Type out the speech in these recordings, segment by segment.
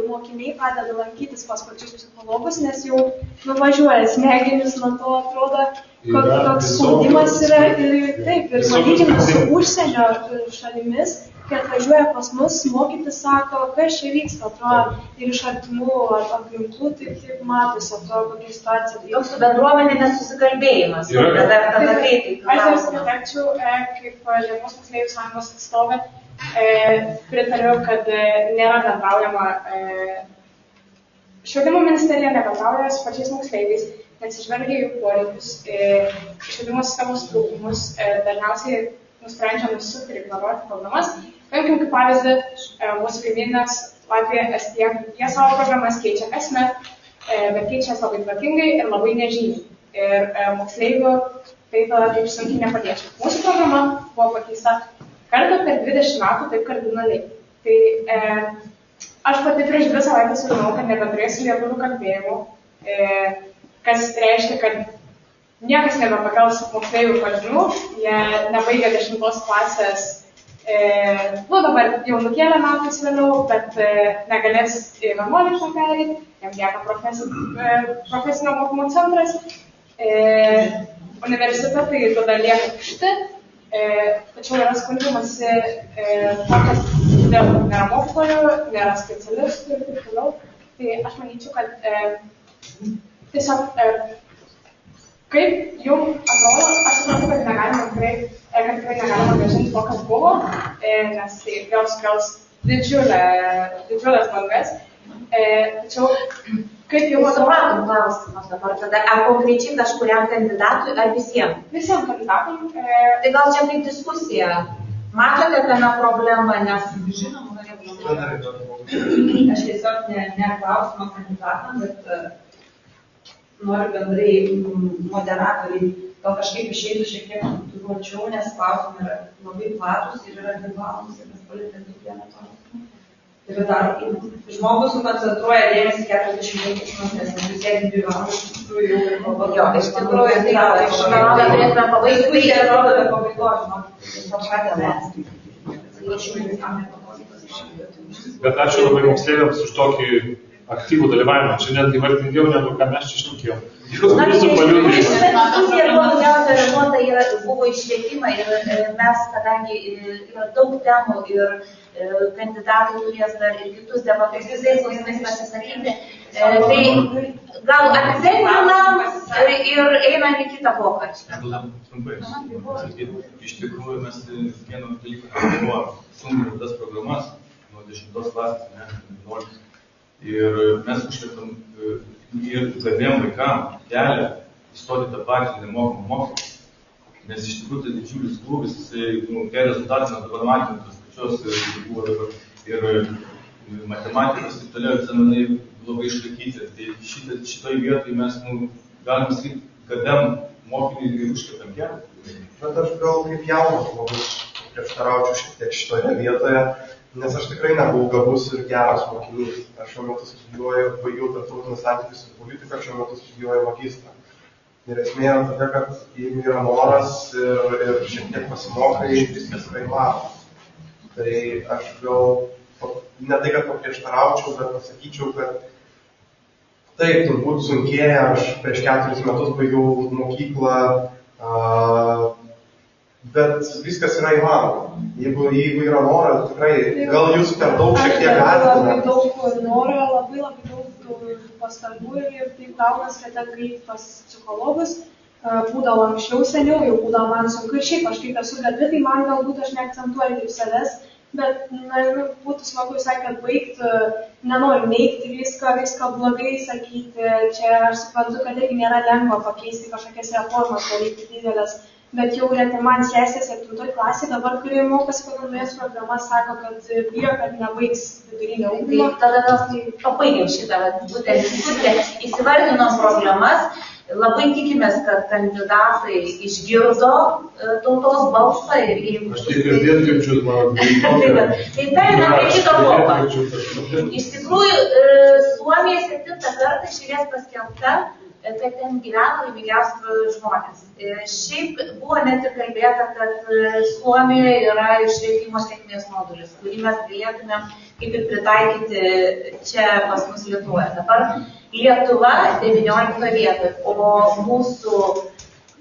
mokiniai pradeda lankytis pas pačius psichologus, nes jau nuvažiuoja smegenis, nuo to atrodo, koks spaudimas yra ir taip, ir palyginti su užsienio šalimis, kai atvažiuoja pas mus mokytis, sako, kas čia vyksta, atrodo, ir iš artimų aplinkų taip matosi, atrodo, kokia situacija. Toks bendruomenė nesusikalbėjimas. Aš dar susitarčiau, kaip Lietuvos moksleivių sąjungos atstovė, pritariu, kad nėra bendraujama, švietimo ministerija nebendrauja su pačiais moksleiviais, neatsižvelgia jų poreikius, švietimo sistemos trūkumus, dažniausiai nusprendžia nusukti ir ignoruoti programas. Paimkim kaip pavyzdį, mūsų kaimynės Latvija, Estija, jie savo programas keičia kasmet, bet keičia jas labai tvarkingai ir labai nežymiai. Ir moksleivių tai tada taip sunkiai nepaliečia. Mūsų programa buvo pakeista kartą per 20 metų taip kardinaliai. Tai aš pati prieš 2 savaitės sužinau, kad nebeturėsiu lietuvių kalbėjimų, kas reiškia, kad niekas nebepakels moksleivių pažymių, jie nebaigia 10 klasės, dabar jau nukėlė metais vėliau, bet negalės į 11 perėti, jam lieka profesinio mokymo centras, universitetai tada lieka tušti, tačiau yra skundimasi kad dėl nėra mokytojų, nėra specialistų ir taip toliau. Tai aš manyčiau, kad tiesiog kaip jums atrodo, aš suprantu, kad tikrai negalima grąžinti to, kas buvo, nes tai vėl sukels didžiulės bangas. Tačiau kaip jau supratom klausimas dabar tada, ar konkrečiai kažkuriam kandidatui, ar visiems? Visiems kandidatam. Tai gal čia kaip diskusija. Matote tame problemą, nes žinom, aš tiesiog ne klausimą kandidatam, bet noriu bendrai moderatoriai gal kažkaip išeitų šiek tiek struktūruočiau, nes klausimai yra labai platus ir yra dvivalūs ir mes palietėm tik vieną klausimą. Ir dar žmogus sukoncentruoja dėmesį 45 minutės, nes jūs sėdit 2 valandas, iš tikrųjų jau ir kalbą. Jo, iš tikrųjų, tai iš manau, kad turėtume pabaigti. Tai jie rodo be pabaigos, Bet ačiū labai moksleiviams už tokį aktyvų dalyvavimą. Čia netgi vertingiau negu ką mes čia šnekėjom. Jūsų paliūdėjimą. Diskusija buvo daugiausia orientuota buvo į švietimą ir mes, kadangi yra daug temų ir kandidatai turės dar ir kitus debatus, visais klausimais pasisakyti, tai gal apibendrinam ir einam į kitą pokalbį. Trumpai, iš tikrųjų mes vieno dalyko buvo sunkiai tas programas nuo 10 klasės, ne, 11. Ir mes užkėtam ir garbėm vaikam kelią įstoti tą patį nemokamą mokslą. Nes iš tikrųjų tai didžiulis krūvis, tie rezultatai mes dabar matėm, tas pačios buvo dabar ir matematikos ir toliau egzaminai labai išlaikyti. Tai šitoj vietoj mes galim sakyti, garbėm mokiniui ir užkėtam kelią. Bet aš gal kaip jaunas žmogus prieštaraučiau šiek tiek šitoje vietoje, nes aš tikrai nebuvau gabus ir geras mokinys. Aš šiuo metu studijuoju, baigiau tarptautinius santykius ir politiką, šiuo metu studijuoju magistrą. Ir esmė yra tokia, kad jeigu yra noras ir šiek tiek pasimokai, viskas yra įmanoma. Tai aš gal ne tai, kad paprieštaraučiau, bet pasakyčiau, kad taip, turbūt sunkėja, aš prieš 4 metus baigiau mokyklą, bet viskas yra įmanoma. Jeigu yra noras, tikrai, gal jūs per daug šiek tiek gąsdinate. Labai daug noro, labai daug pastangų ir taip gaunas, kad tenka eiti pas psichologus. Būdavo anksčiau seniau, jau būdavo man sunku ir šiaip aš kaip esu gabi, tai man galbūt aš neakcentuoju kaip savęs, bet būtų smagu visai, kad baigtų, nenoriu neigti viską blogai sakyti. Čia aš suprantu, kad irgi nėra lengva pakeisti kažkokias reformas, daryti didelės. Bet jau man sesė 7 klasė, dabar, kuri mokosi pagal naujas programas, sako, kad bijo, kad nebaigs vidurinio ugdymo. Tai tada pabaigėm šitą būtent diskusiją, įsivardinom problemas, labai tikimės, kad kandidatai išgirdo tautos balsą ir jeigu... Aš tik girdėt girdžiu, Tai pereinam prie kito pokalbio. Iš tikrųjų, Suomija 7 kartą iš eilės paskelbta, kad ten gyvena laimingiausi žmonės. Šiaip buvo net ir kalbėta, kad Suomijoje yra ir švietimo sėkmės modulis, kurį mes galėtumėm kaip ir pritaikyti čia pas mus Lietuvoje. Dabar Lietuva 19 vietoje, o mūsų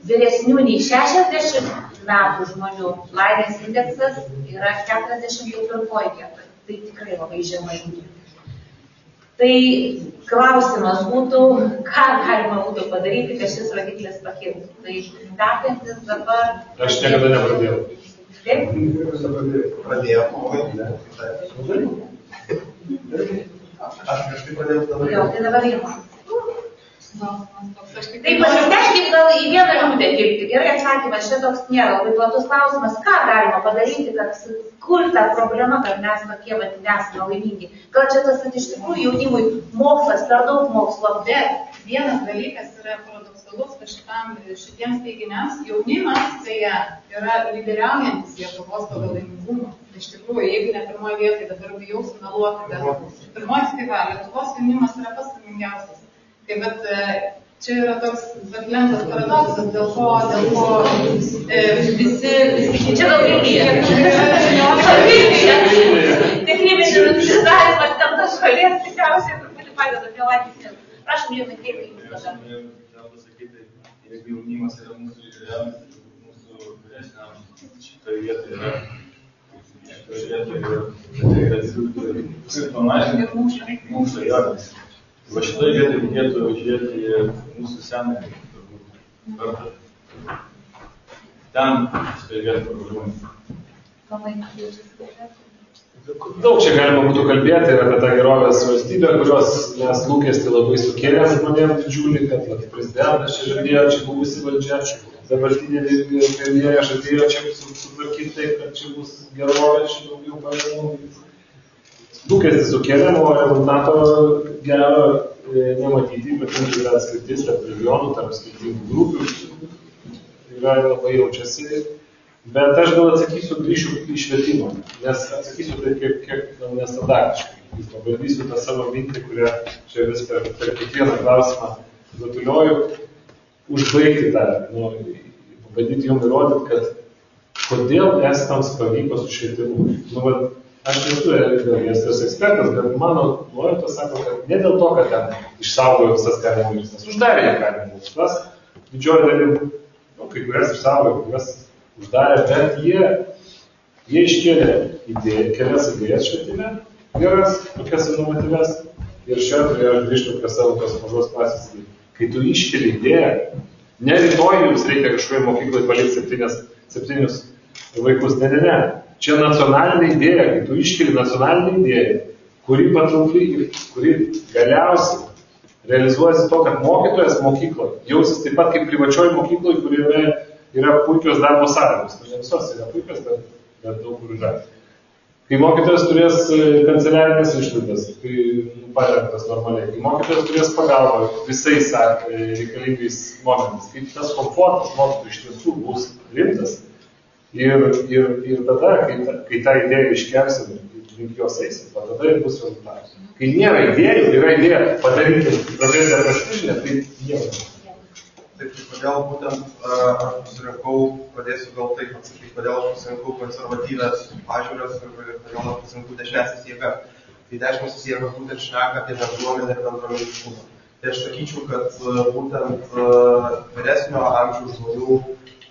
vyresnių nei 60 metų žmonių laimės indeksas yra 44 vietoje. Tai tikrai labai žemai. Tai klausimas būtų, ką galima būtų padaryti, kad šis rodiklis pakiltų. Tai sekantis dabar... Aš niekada nepradėjau. Taip? Pradėjau. Aš kažkaip pradėjau dabar. Jo, tai dabar jau. Tai pasistengim gal į vieną minutę tilpti. Gerai, atsakymas, čia toks nėra labai platus klausimas, ką galima padaryti, kad kur ta problema, kad mes tokie nesame laimingi. Gal čia tas, kad iš tikrųjų jaunimui mokslas, per daug mokslo. Bet vienas dalykas yra paradoksalus, kad šitiems teiginiams jaunimas tai yra lyderiaujantis Lietuvos pagal laimingumą. Iš tikrųjų, jeigu ne pirmoje vietoje, dabar bijau sumeluoti, bet pirmoje tai Lietuvos jaunimas yra pats laimingiausias. Tai bet čia yra toks lemtas paradoksas, dėl ko visi čia gal Vilniuje. Tikrimis uždarymas ten tas šalies tikriausiai truputį padeda prie laimės. Prašom, Jonai, kaip jūs pažadate? Noriu pasakyti, jeigu jaunimas yra mūsų lyderiaujantis, mūsų vyresnio amžiaus, šitoje vietoje yra mūsų jomis. Va šitoje vietoje reikėtų žiūrėti mūsų senąjį kartą. Ten šitoje vietoje problemai. Daug čia galima būtų kalbėti ir apie tą gerovės valstybę, kurios mes lūkestį labai sukėlėm žmonėms didžiulį, kad prezidentas čia žadėjo, čia buvusi valdžia, dabartinė premjerė žadėjo čia sutvarkyti taip, kad čia bus gerovė, čia daugiau pajamų. Lūkestį sukėlėm, o rezultato gero nematyti, bet yra atskirtis tarp regionų, tarp skirtingų grupių, yra labai jaučiasi. Bet aš gal grįšiu į švietimą, nes atsakysiu tai kiek nestandartiškai. Pabandysiu tą savo mintį, kurią čia vis per kiekvieną klausimą rutulioju, užbaigti tą, pabandyti jums įrodyti, kad kodėl estams pavyko su švietimu. Aš nesu estijos ekspertas, bet mano nuojauta sako, kad ne dėl to, kad ten išsaugojo visas kaimo mokyklas, uždarė kaimo mokyklas, didžioji dalim, kai kurias išsaugojo, kurias uždarė, bet jie iškėlė kelias idėjas švietime, geras, tokias inovatyves, ir šiuo atveju aš grįžtu prie savo tos mažos klasės, kai tu iškėlė idėją, ne rytoj jums reikia kažkoje mokykloje palikti 7 vaikus, ne. Čia nacionalinė idėja, kai tu iškeli nacionalinę idėją, kuri patraukli ir kuri galiausiai realizuojasi to, kad mokytojas mokykloje jausis taip pat kaip privačioje mokykloje, kurioje yra puikios darbo sąlygos. Ne visos yra puikios, bet daug kur yra. Kai mokytojas turės kanceliarinės išlaidas, kai parengtas normaliai, kai mokytojas turės pagalbą visais reikalingais momentais, kai tas komfortas mokytojų iš tiesų bus rimtas, ir tada, kai tą idėją iškelsim ir link jos eisim, tada ir bus rezultatas. Kai nėra idėjų, yra idėja padaryti progresiją prestižinę, tai nieko. Taip, kodėl būtent aš pasirinkau, pradėsiu gal taip atsakyti, kodėl aš pasirinkau konservatyvės pažiūras ir kodėl aš pasirinkau dešinėsis jėgas. Tai dešinėsis jėgas būtent šneka apie bendruomenę ir bendruomeniškumą. Tai aš sakyčiau, kad būtent vyresnio amžiaus žmonių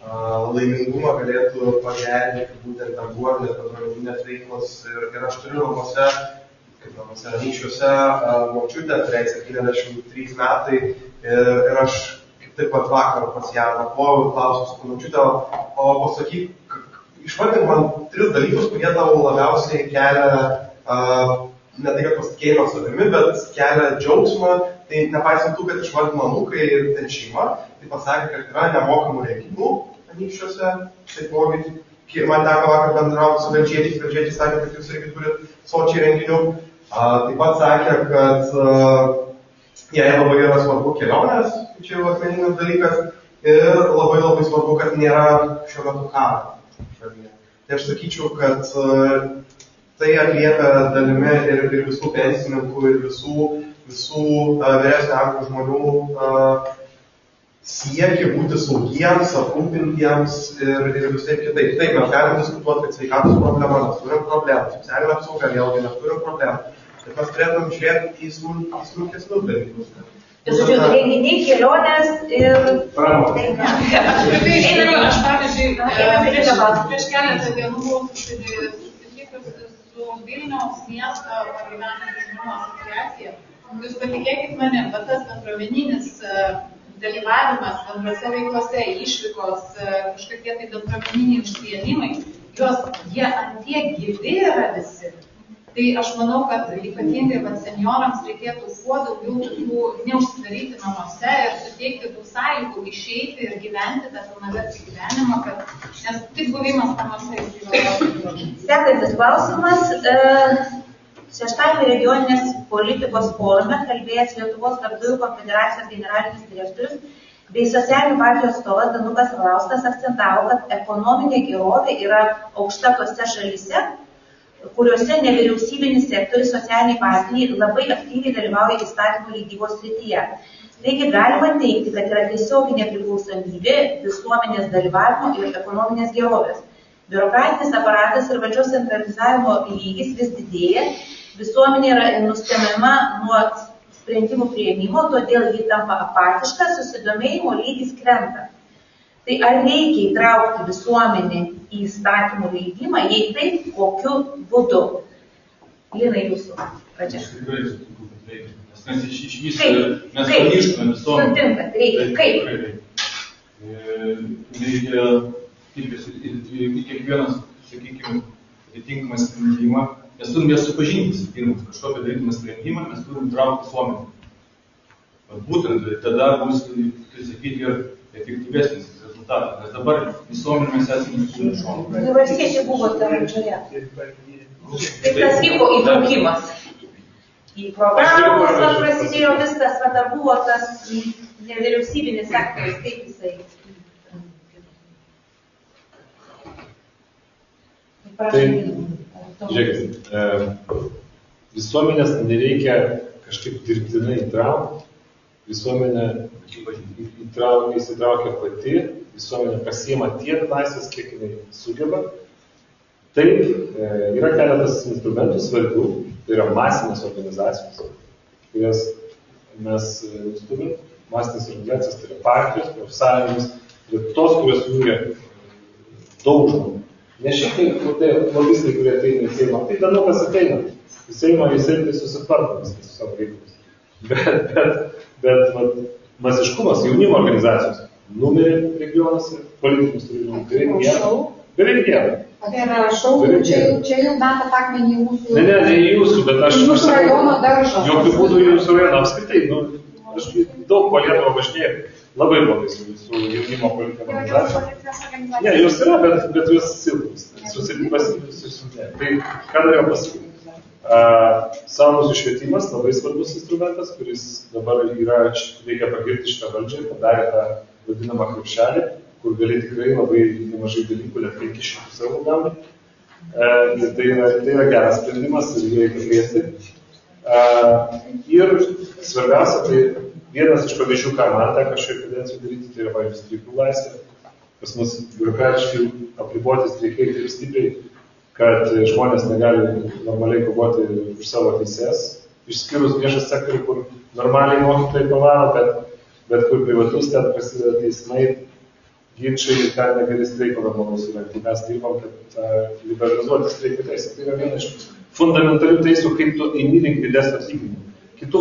laimingumą galėtų pagerinti būtent bendruomenės, bendruomeninės veiklos. Ir aš turiu namuose, anykščiuose, močiutę, kuriai 73 metai, ir aš taip pat vakar pas ją nakvojau, klausiu močiutę, o pasakyk, išvardink man 3 dalykus, kurie tau labiausiai kelia, ne tai kad pasitikėjimą savimi, bet kelia džiaugsmą. Tai nepaisant tų, kad išvardino anūkai ir ten šeima, tai pasakė, kad yra nemokamų renginių anykščiuose, taipogi, man teko vakar bendrauti su velžiečiais sakė, kad jūs irgi turit sočiai renginių. Taip pat sakė, kad jai labai yra svarbu kelionės, čia jau asmeninis dalykas, ir labai svarbu, kad nėra šiuo metu karo šalyje. Tai aš sakyčiau, kad tai atliepia dalimi ir visų pensininkų, ir visų vyresnio amžiaus žmonių siekį būti saugiems, aprūpintiems ir visai kitaip. Taip, mes galime diskutuoti, kad sveikatos problema, mes turim problemą, socialinė apsauga vėlgi mes turim problemą. Bet mes turėtum žiūrėti į smulkesnius dalykus. Žodžiu, renginiai, kelionės ir... Aš pavyzdžiui, prieš keletą dienų buvau susitikus su Vilniaus miesto pagyvenančių žmonių asociacija. Jūs patikėkit manim, bet tas bendruomeninis dalyvavimas bendrose veiklose, išvykos, kažkokie tai bendruomeniniai užsiėmimai, jie antiek gyvi yra visi. Tai aš manau, kad ypatingai seniorams reikėtų kuo daugiau tokių neužsidaryti namuose ir suteikti tų sąlygų išeiti ir gyventi tą pilnavertį gyvenimą, nes tik buvimas namuose yra. Sekantis klausimas. Šeštadienį regioninės politikos forume kalbėjęs Lietuvos darbdavių konfederacijos generalinis direktorius bei socialinių partijų atstovas Danukas Arlauskas akcentavo, kad ekonominė gerovė yra aukšta tose šalyse, kuriuose nevyriausybinis sektorius socialiniai partijai labai aktyviai dalyvauja įstatymų leidybos srityje. Taigi galima teigti, kad yra tiesioginė priklausomybė visuomenės dalyvavimo ir ekonominės gerovės. Biurokratinis aparatas ir valdžios centralizavimo lygis vis didėja, visuomenė yra nustemiama nuo sprendimų priėmimo, todėl ji tampa apatiška, susidomėjimo lygis krenta. Tai ar reikia įtraukti visuomenį į įstatymų leidimą, jei taip, kokiu būdu? Lina, jūsų pradžia. Aš tikrai sutinku, kad reikia. Nes iš mes paništume visuomenį. Sutinkat, reikia. Kaip? Reikia kiekvienas, sakykime, atitinkamą sprendimą. Mes turim jas supažinti, pirmas, kažkokį darydamą sprendimą, mes turim traukti visuomenį. Būtent tada bus, tai sakyti, ir efektyvesnis rezultatas, nes dabar visuomenė mes esame visų šonų. Valstiečiai buvo valdžioje. Tai tas vyko įtraukimas. Į programos prasidėjo viskas, kada buvo tas nevyriausybinis sektorius, kaip jisai. Žiūrėkit, visuomenės nereikia kažkaip dirbtinai įtraukti, visuomenė įsitraukia pati, visuomenė pasiima tiek laisvės, kiek jinai sugeba. Taip, yra keletas instrumentų svarbių, tai yra masinės organizacijos, kurias mes turim, masinės organizacijos, tai yra partijos, profsąjungos, ir tos, kurios jungia daug žmonių. Ne šiek tiek, tai lobistai, kurie ateina į Seimą, tai Danukas ateina į Seimą, jisai tai susitvarko viskas su savo reikalus. Bet masiškumas jaunimo organizacijos numerį regionuose, politinius turime beveik vieną. Tai yra šau, čia jau meta akmenį mūsų... Ne jūsų, bet aš... Mūsų rajono daržas. Jokių būdų jūsų rajono apskritai, aš daug po Lietuvą važinėjau, labai blogai su jaunimo politinė organizacija. Ne, jos yra, bet jos silpnus, susilpnė. Tai ką norėjau pasakyti? Saugos švietimas labai svarbus instrumentas, kuris dabar yra, reikia pagirti šitą valdžią, padarė tą vadinamą krepšelį, kur gali tikrai labai nemažai dalykų, net 500 eurų gauni. Ir tai yra geras sprendimas ir jį reikia plėsti. Ir svarbiausia, tai vienas iš pavyzdžių, ką man teko šioje kadencijoje daryti, tai yra pavyzdžiui streikų laisvė. Pas mus biurokratiškai apriboti streikai taip stipriai, kad žmonės negali normaliai kovoti už savo teises, išskyrus viešas sektorių, kur normaliai mokytojai pavaro, bet kur privatus ten prasideda teismai, ginčiai ir ten negali streiko normalaus įrengti. Mes dirbam, kad liberalizuoti streikų teisę. Tai yra viena iš fundamentalių teisų, kaip tu eini link didesnio atlyginimo. Kitų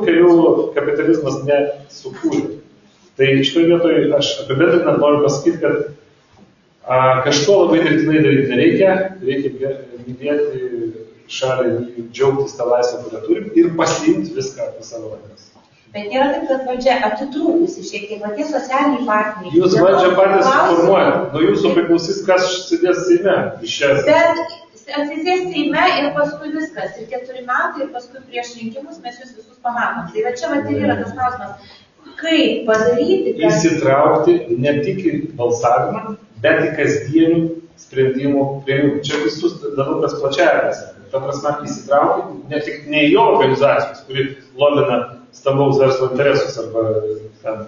kelių kapitalizmas nesukūrė. Tai šitoje vietoje aš apibendrinant noriu pasakyti, kad kažko labai dirbtinai daryti nereikia, reikia mylėti šalį, džiaugtis tą laisvę, kurią turim ir pasiimti viską apie savo rankas. Bet yra taip, kad valdžia atitrūkusi šiek tiek, tie socialiniai partneriai. Jūs valdžia patys suformuojat, nuo jūsų priklausys, kas sėdės Seime. Bet atsisės Seime ir paskui viskas. Ir 4 metai ir paskui prieš rinkimus mes jūs visus pamatom. Tai va čia ir yra tas klausimas. Kaip padaryti, kad... Įsitraukti ne tik į balsavimą, bet į kasdienių sprendimų priėmimą. Čia visus Danukas plačiajas. Ta prasme, įsitraukti ne į jo organizacijos, kuri lobina stambaus verslo interesus arba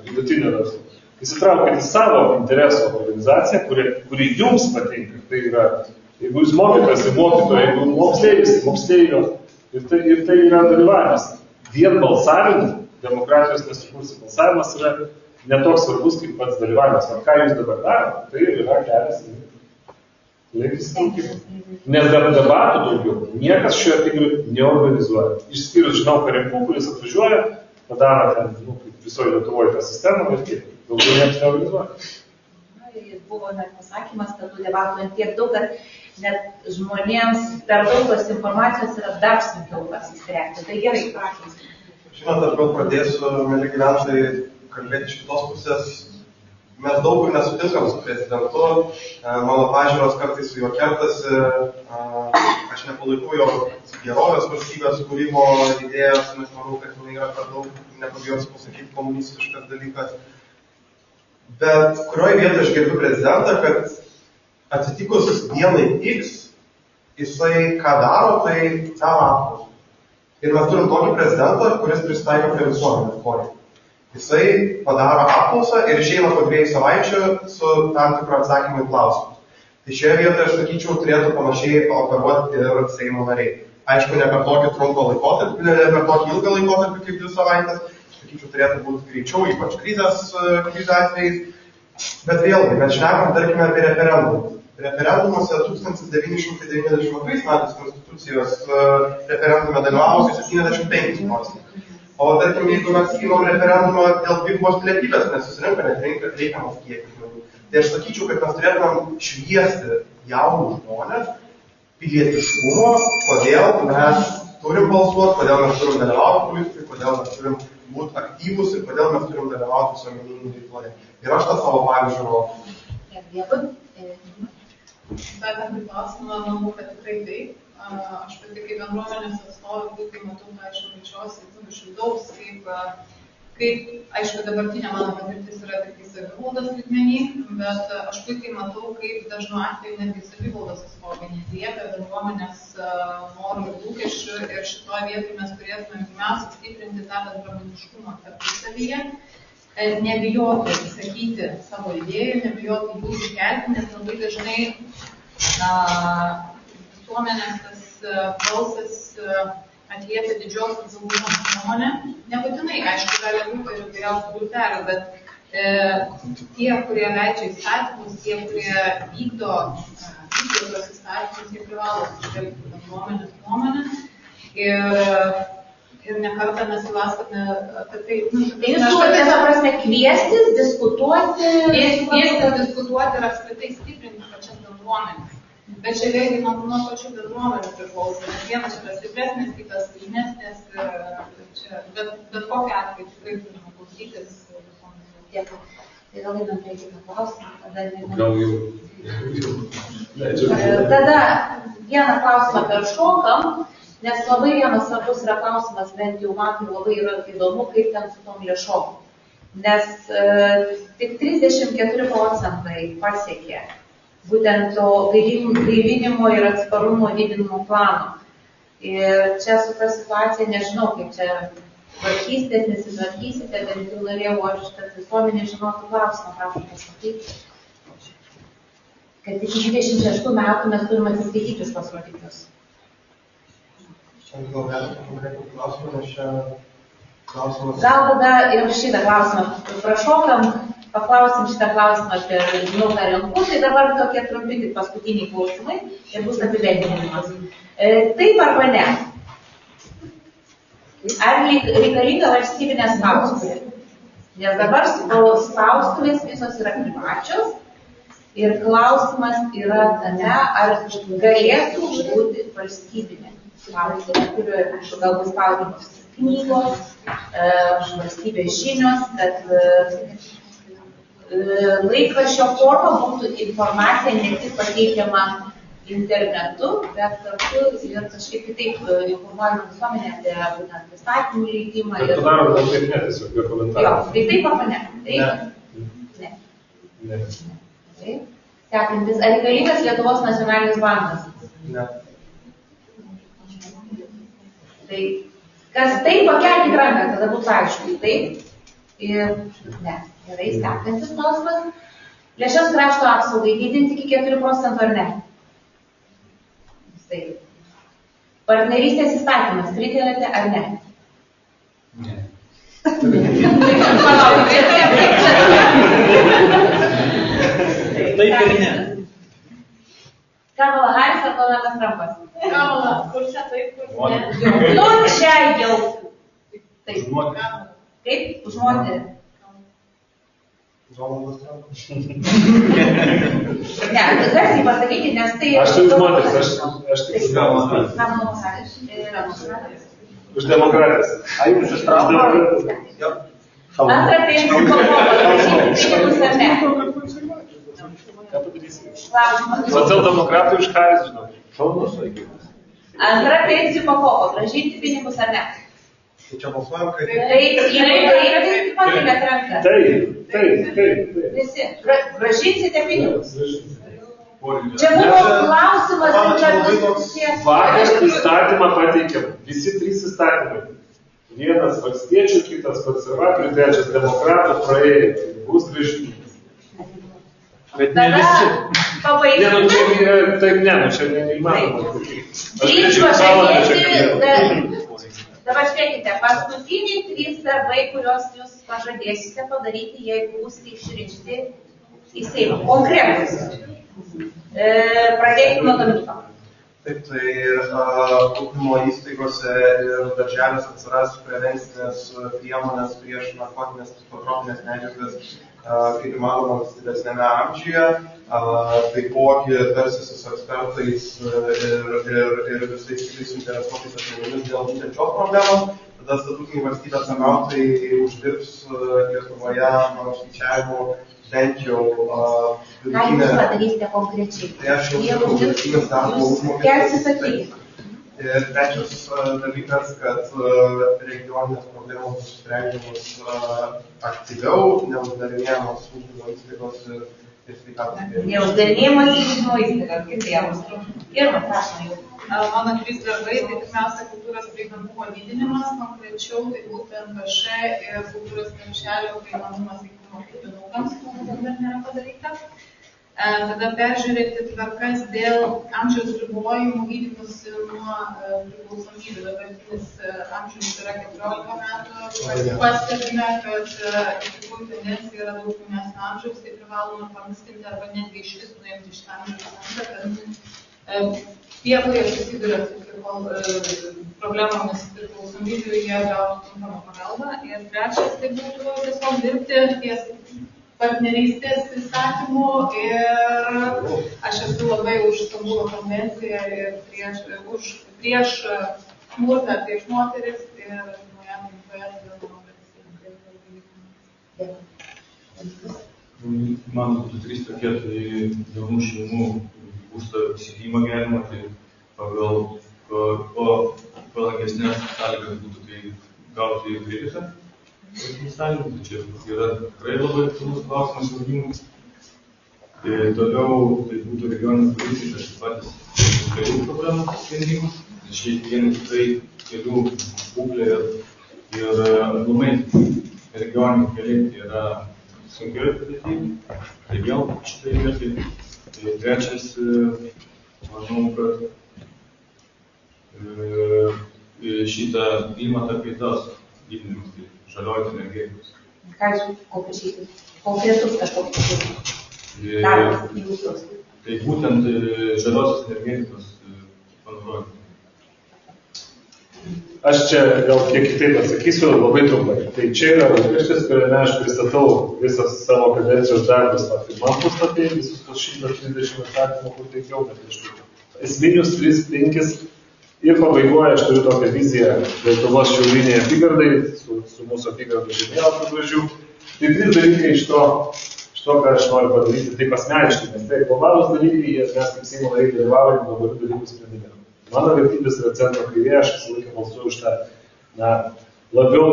vidutinio verslo. Įsitraukite į savo interesų organizaciją, kuri jums patinka. Tai yra, jeigu jūs mokytojas, tai mokytoja, jeigu moksleivis, tai moksleivio. Ir tai yra dalyvavimas. Vien balsavimu, demokratijos nesukursi balsavimas yra netoks svarbus kaip pats dalyvavimas. O ką jūs dabar darote, tai yra kelias link įsitraukimo. Nes debatų daugiau niekas šioje tigrių neorganizuoja. Išskyrus, žinau, Karinkų, kuris atvažiuoja, padaro ten, kaip visoje Lietuvoje tą sistemą ir tiek. Daugiau niekas neorganizuoja. Buvo net pasakymas, kad tų debatų tiek daug, kad net žmonėms per daug tos informacijos yra dar sunkiau pasispręsti. Tai gerai, prašom. Žinot, aš gal pradėsiu, mėly gyventojai, kalbėti iš kitos pusės. Mes daug kur nesutinkam su prezidentu, mano pažiūros kartais su juo kertasi, aš nepalaikau jo gerovės valstybės kūrimo idėjos, nes manau, kad jinai yra per daug, nepabijosiu pasakyti, komunistiškas dalykas. Bet kurioje vietoje aš gerbiu prezidentą, kad atsitikus dienai X, jisai ką daro, tai daro apklausą. Ir mes turim tokį prezidentą, kuris pristaiko prie visuomenės poreikį. Jisai padaro apklausą ir išeina po 2 savaičių su tam tikru atsakymu į klausimus. Tai šioje vietoje, aš sakyčiau, turėtų panašiai operuoti ir Seimo nariai. Aišku, ne per tokį trumpą laikotarpį, ne per tokį ilgą laikotarpį kaip 2 savaitės. Sakyčiau, turėtų būti greičiau, ypač krizės atvejais. Bet vėlgi, mes šnekam, tarkime, apie referendumus. Referendumuose 1992 metais Konstitucijos referendume dalyvavo 75 procentų. O tarkim, jeigu mes įmam referendumą dėl dvigubos pilietybės, nes susirinka reikiamas kiekis žmonių, tai aš sakyčiau, kad mes turėtumėm šviesti jaunus žmonės pilietiškumo, kodėl mes turim balsuoti, kodėl mes turim dalyvauti politikai, kodėl mes turim būti aktyvus ir kodėl mes turim dalyvauti visuomeninėje veikloje. Ir aš tą savo pavyzdžių rodau. Bet apie klausimą, manau, kad tikrai taip. Aš pati kaip bendruomenės atstovė puikiai matau tą iš vidaus, kaip, aišku, dabartinė mano patirtis yra tik savivaldos lygmenį, bet aš puikiai matau, kaip dažnu atveju netgi savivaldos atstovai neatliepia bendruomenės norų ir lūkesčių ir šitoje vietoje mes turėtume pirmiausia stiprinti tą bendruomeniškumą tarpusavyje. Nebijoti sakyti savo idėjų, nebijoti jų iškelti, nes labai dažnai visuomenės tas balsas atliepia didžiosios daugumos nuomonę. Nebūtinai, aišku, gali būti ir įvairiausių grupelių, bet tie, kurie leidžia įstatymus, tie, kurie vykdo tos įstatymus, jie privalo sužvelgti bendruomenės nuomonę. Ir nekartą mes įvastame apie tai. Tai jūs turite, ta prasme, kviestis, diskutuoti ir apskritai stiprinti pačias bendruomenės. Bet čia vėlgi nuo pačių bendruomenių priklauso. Vienas yra stipresnis, kitas silpnesnis. Bet kokiu atveju tikrai turime klausytis visuomenės. Dėkui. Tai gal einam prie kitą klausimą. Tada vieną klausimą peršokam. Nes labai vienas svarbus yra klausimas, bent jau man tai labai yra įdomu, kaip ten su tom lėšom. Nes tik 34 procentai pasiekė būtent to gaivinimo ir atsparumo didinimo plano. Ir čia su ta situacija nežinau, kaip čia tvarkysitės, nesitvarkysite, bet jau norėjau, aš kad visuomenė žinotų klausimą, prašom pasakyti. Kad iki 26 metų mes turime atsiskaityti už tos rodiklius. Gal tada ir šitą klausimą prašokam, paklausim šitą klausimą apie žinau Karinkų, tai dabar tokie trumpi kaip paskutiniai klausimai ir bus apibendrinimas. Taip arba ne? Ar reikalinga valstybinė spaustuvė? Nes dabar spaustuvės visos yra privačios ir klausimas yra tame, ar galėtų būti valstybinė. Kurioje galbūt spausdinamos knygos, valstybės žinios, kad laikraščio forma būtų informacija ne tik pateikiama internetu, bet kartu ir kažkaip kitaip informuojama visuomenė apie būtent įstatymų leidimą. Bet padarom gal taip ne, tiesiog be komentarų. Jo, tai taip arba ne? Ne. Sekantis, ar reikalingas Lietuvos nacionalinis bankas? Ne. Tai Kas taip, pakelkit ranką, tada bus aišku. Taip. Ir ne. Gerai, sekantis klausimas. Lėšas krašto apsaugai didinti iki 4% ar ne? Taip. Partnerystės įstatymas pritarėte ar ne? Ne. Taip ir ne. Kamala Harris ar Donaldas Trumpas? Kamala, kur čia taip, kur ne? Nu, čia jau. Taip. Už moterį. Kaip? Už moterį. Donaldas Trumpas. Ne, garsiai pasakykit, nes tai... Aš tai už moteris, aš tik už Kamala Harris. Kamala Harris. Už demokratijas. A jūs už Trumpą? Antra pensijų pakopa, grąžinti pinigus ar ne? Ką padarysim? Klausimas. Socialdemokratai už Harris, žinau. Šaunus vaikinas. Antra pensijų pakopa, grąžinti pinigus ar ne? Tai čia balsuojam, kaip... Taip, jeigu taip, pakeliat ranką. Taip. Visi, grąžinsite pinigus. Poreikis. Čia buvo klausimas, kad susijęs. Vakar įstatymą pateikėm. Visi 3 įstatymai. Vienas valstiečių, kitas konservatorių, trečias demokratų praėjo. Bus grąžinimas. Bet ne Tada visi. Ne, nu pabaigime. čia taip ne, nu čia neįmanoma. Trys pažadėti, dabar žiūrėkite, paskutiniai 3 darbai, kuriuos jūs pažadėsite padaryti, jeigu būsite išrinkti į Seimą. Konkretus. Pradėkime nuo Dominyko. Taip, tai ugdymo įstaigose ir darželės atsiras prevencinės priemonės prieš narkotinės psicotropinės medžiagas, kaip įmanoma ankstyvesnėme amžiuje. Taipogi tarsis su ekspertais ir visais kitais interesuotais asmenimis dėl būtent šios problemos. Tada statutiniai valstybės tarnautojai uždirbs Lietuvoje, mano skaičiavimu, bent jau Ką jūs padarysite konkrečiai? Tai aš jau vidutinis darbo užmokestis. Atsakykite. Ir trečias dalykas, kad regioninės problemos bus sprendžiamos aktyviau, neuždarinėjamos ugdymo įstaigos ir sveikatos priežiūros. Neuždarinėjimas ugdymo įstaigos, kaip tėvus. Irma, prašom jau. Mano 3 darbai, tai pirmiausia kultūros prieinamumo didinimas, konkrečiau tai būtent VŠ ir kultūros krepšelio prieinamumas mokyklininkams, kol dar nėra padaryta. Tada peržiūrėti tvarkas dėl amžiaus ribojimų gydymosi nuo priklausomybių. Dabartinis amžius yra 14 metų. Pastebime, kad iš tikrųjų tendencija yra daug jaunesnio amžiaus, tai privaloma pamistinti arba netgi iš vis nuimti šitą amžiaus amžių, kad tie, kurie susiduria su problemomis priklausomybių, jie gautų tinkamą pagalbą. Ir trečias, tai būtų tiesiog dirbti ties partnerystės įstatymų ir aš esu labai už Stambulo konvenciją ir prieš smurtą prieš moteris ir žmonėje aplinkoje dėl Man būtų 3 tokie, tai jaunų šeimų būsto įsigijimo gerinimą, tai pagal palangesnės sąlygas būtų tai gauti kreditą. Tai čia yra tikrai labai aktualus klausimas jaunimui. Toliau tai būtų regioninės politikos ir patys kelių problemų sprendimas. Šiai dienai tikrai kelių būklė ir aplamai regioniniai keliai tai yra sunkiai padėti. Tai vėl šitai vietai. Tai trečias, manau, kad šitą klimato kaitos didinimas. Žaliojant energetikos. Ką jūs konkretus kažkokius darbas jūsų? Tai būtent žaliosios energetikos panaudojimas. Aš čia gal kiek kitaip atsakysiu, labai trumpai. Tai čia yra laikraštis, kuriame aš pristatau visas savo kadencijos darbus. Tai man puslapį, visus tos 130 atsakymų, kur teikiau, bet iš tikrųjų esminius 3-5. Ir pabaigoje aš turiu tokią viziją Lietuvos šiaurinėje apygardai, su mūsų apygardų žemėlapiu gražių. Tai 3 dalykai iš to, ką aš noriu padaryti, taip asmeniškai, nes tai globalūs dalykai, mes kaip Seimo nariai dalyvaujame globalių dalykų sprendime. Mano vertybės yra centro kairė, aš visą laiką balsuoju už tą labiau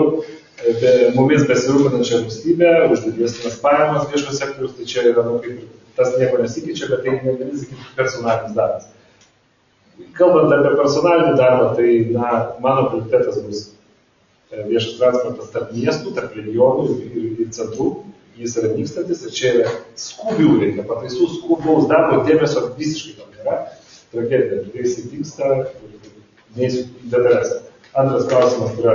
mumis besirūpinančią valstybę, už didesnės pajamas viešo sektoriaus, tai čia yra, kaip ir tas nieko nesikeičia, bet tai negali sakyti personalinis darbas. Kalbant apie personalinį darbą, tai mano prioritetas bus viešas transportas tarp miestų, tarp regionų ir centrų. Jis yra nykstantis ir čia yra skubių reikia pataisų, skubaus darbo dėmesio visiškai tam nėra. Tragedija, kai jis įvyksta, neįsiu į detalės. Antras klausimas yra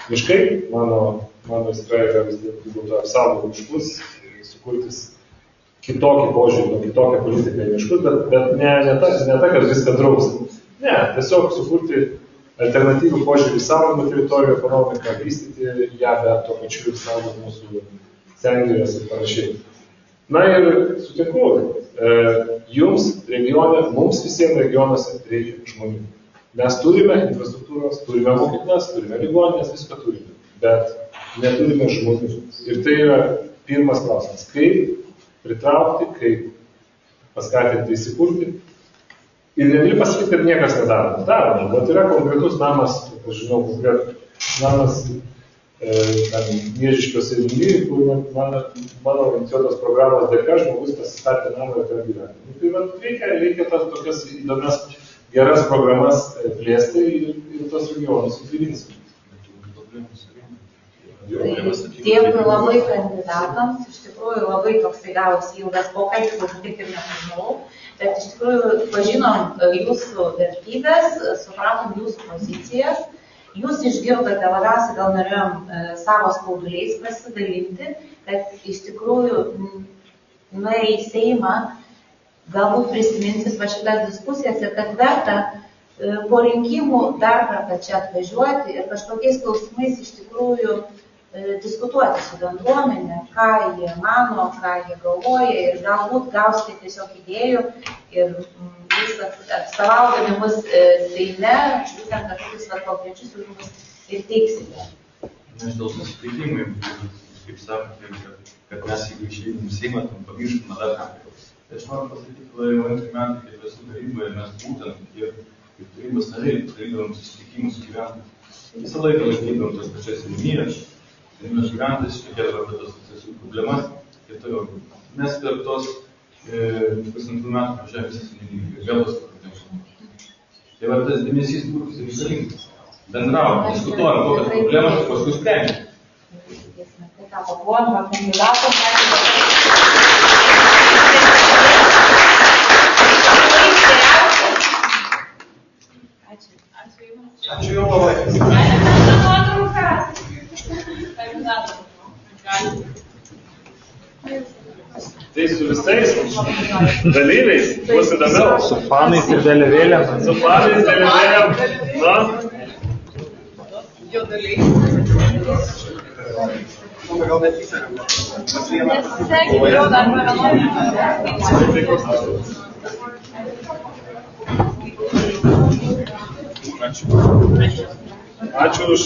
miškai. Mano istra yra vis dėlto apsaugoti miškus, sukurtis kitokį požiūrį, kitokią politiką į miškus, bet ne ta, kad viską drausti. Ne, tiesiog sukurti alternatyvų požiūrį į saugomą teritorijų ekonomiką, vystyti ją, bet tuo pačiu ir saugoti mūsų sengirės ir panašiai. Na ir sutinku, jums regione, mums visiems regionuose reikia žmonių. Mes turime infrastruktūros, turime mokyklas, turime ligoninės, viską turime, bet neturime žmonių. Ir tai yra pirmas klausimas. Kaip pritraukti, kaip paskatinti įsikurti. Ir negali pasakyti, kad niekas nedaroma. Daroma, bet yra konkretus namas, aš žinau, namas Miežiškios seniūnijai, kur mano inicijuotos programos dėka žmogus pasistatė namą ir ten gyvena. Tai reikia tas tokias įdomias, geras programas plėsti ir tos regionus sutvirtinti. Dėkui labai kandidatams, iš tikrųjų labai toksai gavosi ilgas pokalbis, aš taip ir nepažinau, bet iš tikrųjų pažinom jūsų vertybės, supratom jūsų pozicijas. Jūs išgirdote, labiausiai gal norėjom savo skauduliais pasidalinti, kad iš tikrųjų nuėję į Seimą galbūt prisimintis va šitas diskusijas ir kad verta po rinkimų dar kartą čia atvažiuoti ir kažkokiais klausimais iš tikrųjų diskutuoti su bendruomenė, ką jie mano, ką jie galvoja ir galbūt gausite tiesiog idėjų ir atstovaudami mus Seime, būtent kažkokius konkrečius siūlymus ir teiksite. Aš dėl susitikimui, kaip sakote, kad mes jeigu išėjom į Seimą, tam pamirštume dar ką. Tai aš noriu pasakyti, kad jau 2 metai, kaip esu taryboje, mes būtent ir kaip tarybos nariai darydavom susitikimus su gyventojais. Visą laiką laikydavom tas pačias seniūnijas gyventojais, šnekėdavom apie tas visas problemas ir toliau. Mes per tos 2 metų važiavę visas seniūnijas, vėl tas problemas. Tai va tas dėmesys būtų reikalingas. Bendravom, diskutuojam, kokias problemas ir paskui sprendžiam. Tai ką papuojam, kandidatom, Ačiū jau labai. Tai su visais dalyviais bus įdomiau. Su fanais ir vėliavėlėm. Su fanais ir vėliavėlėm. Gal nesisekam. Ačiū už